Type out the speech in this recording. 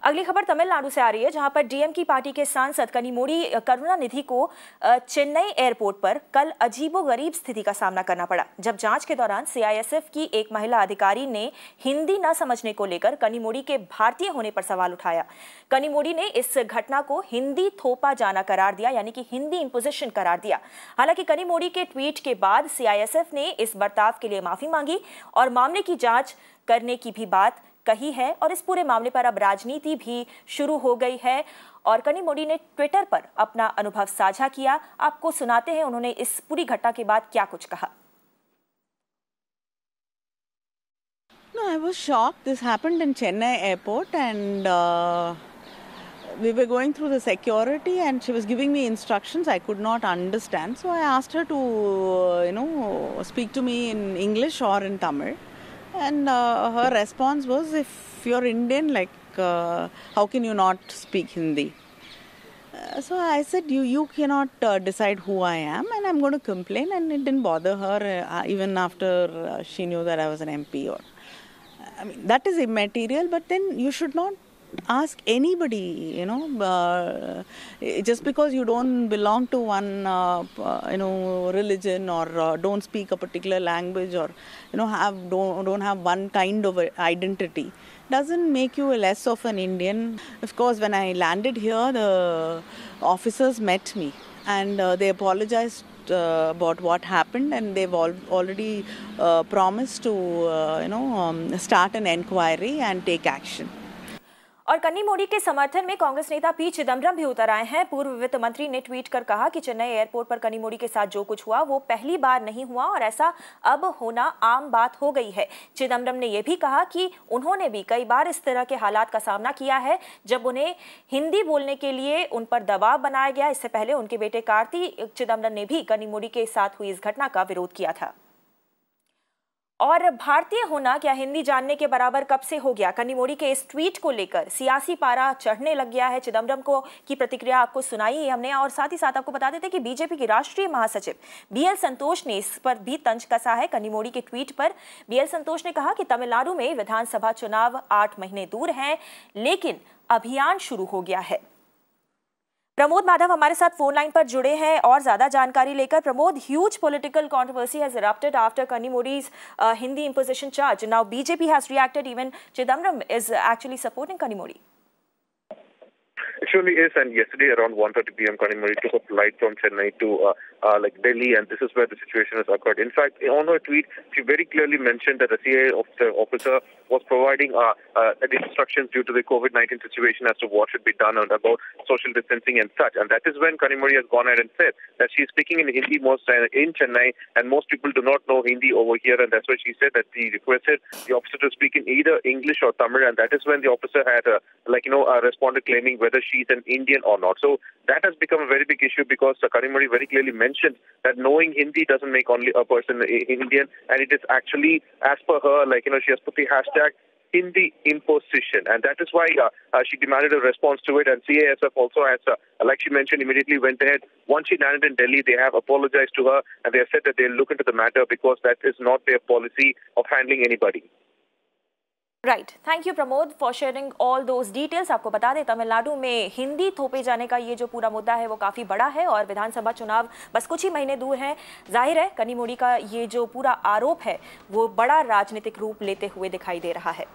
अगली खबर तमिलनाडु से आ रही है, जहां पर डीएमके पार्टी के सांसद कनिमोड़ी करुणानिधि को चेन्नई एयरपोर्ट पर कल अजीबोगरीब स्थिति का सामना करना पड़ा, जब जांच के दौरान सीआईएसएफ की एक महिला अधिकारी ने हिंदी न समझने को लेकर कनिमोड़ी के भारतीय होने पर सवाल उठाया। कनिमोड़ी ने इस घटना को हिंदी थोपा जाना करार दिया, यानी कि हिंदी इंपोजिशन करार दिया। हालांकि कनिमोड़ी के ट्वीट के बाद सीआईएसएफ ने इस बर्ताव के लिए माफी मांगी और मामले की जांच करने की भी बात कही है और इस पूरे मामले पर अब राजनीति भी शुरू हो गई है। और कनिमोड़ी ने ट्विटर पर अपना अनुभव साझा किया। आपको सुनाते हैं उन्होंने इस पूरी घटना के बाद क्या कुछ कहा। No, I was shocked. This happened in Chennai airport and we were going through the security and she was giving me instructions I could not understand. So I asked her to, speak to me in English or in Tamil. And her response was, if you're Indian, how can you not speak Hindi? So I said, you cannot decide who I am, and I'm going to complain. And it didn't bother her, even after she knew that I was an MP. That is immaterial, but then you should not ask anybody, just because you don't belong to one, religion or don't speak a particular language or, don't have one kind of identity, doesn't make you less of an Indian. Of course, when I landed here, the officers met me and they apologized about what happened, and they've already promised to start an inquiry and take action. और कनिमोड़ी के समर्थन में कांग्रेस नेता P Chidambaram भी उतर आए हैं। पूर्व वित्त मंत्री ने ट्वीट कर कहा कि चेन्नई एयरपोर्ट पर कनिमोड़ी के साथ जो कुछ हुआ वो पहली बार नहीं हुआ और ऐसा अब होना आम बात हो गई है। चिदम्बरम ने यह भी कहा कि उन्होंने भी कई बार इस तरह के हालात का सामना किया है जब उन्हें हिंदी बोलने के लिए उन पर दबाव बनाया गया। इससे पहले उनके बेटे कार्ति चिदम्बरम ने भी कनिमोड़ी के साथ हुई इस घटना का विरोध किया था। और भारतीय होना क्या हिंदी जानने के बराबर कब से हो गया? कनिमोड़ी के इस ट्वीट को लेकर सियासी पारा चढ़ने लग गया है। चिदम्बरम की प्रतिक्रिया आपको सुनाई है हमने, और साथ ही साथ आपको बता देते हैं कि बीजेपी के राष्ट्रीय महासचिव बीएल संतोष ने इस पर भी तंज कसा है। कनिमोड़ी के ट्वीट पर बीएल संतोष ने कहा कि तमिलनाडु में विधानसभा चुनाव 8 महीने दूर हैं, लेकिन अभियान शुरू हो गया है। प्रमोद माधव हमारे साथ फोन लाइन पर जुड़े हैं और ज्यादा जानकारी लेकर। Pramod, huge political controversy has erupted after Kanimodi's Hindi imposition charge. Now BJP has reacted. Even Chidambaram is actually supporting Kanimodi. It surely is, and yesterday around 1:30 p.m. Kanimodi took a flight from Chennai to Delhi, and this is where the situation has occurred. In fact, on her tweet, she very clearly mentioned that the CIA officer was providing instructions due to the COVID-19 situation as to what should be done and about social distancing and such. And that is when Kanimodi has gone ahead and said that she is speaking in Hindi most in Chennai, and most people do not know Hindi over here, and that's why she said that she requested the officer to speak in either English or Tamil, and that is when the officer had responded claiming whether she's an Indian or not. So that has become a very big issue because Kanimodi very clearly mentioned that knowing Hindi doesn't make only a person Indian, and it is actually, as per her, she has put the hashtag Hindi imposition, and that is why she demanded a response to it. And CASF also has, like she mentioned, immediately went ahead. Once she landed in Delhi, they have apologized to her and they have said that they'll look into the matter because that is not their policy of handling anybody. Right, thank you Pramod for sharing all those details. आपको बता दें, तमिलनाडु में हिंदी थोपे जाने का ये जो पूरा मुद्दा है वो काफ़ी बड़ा है और विधानसभा चुनाव बस कुछ ही महीने दूर हैं। जाहिर है कनिमोड़ी का ये जो पूरा आरोप है वो बड़ा राजनीतिक रूप लेते हुए दिखाई दे रहा है।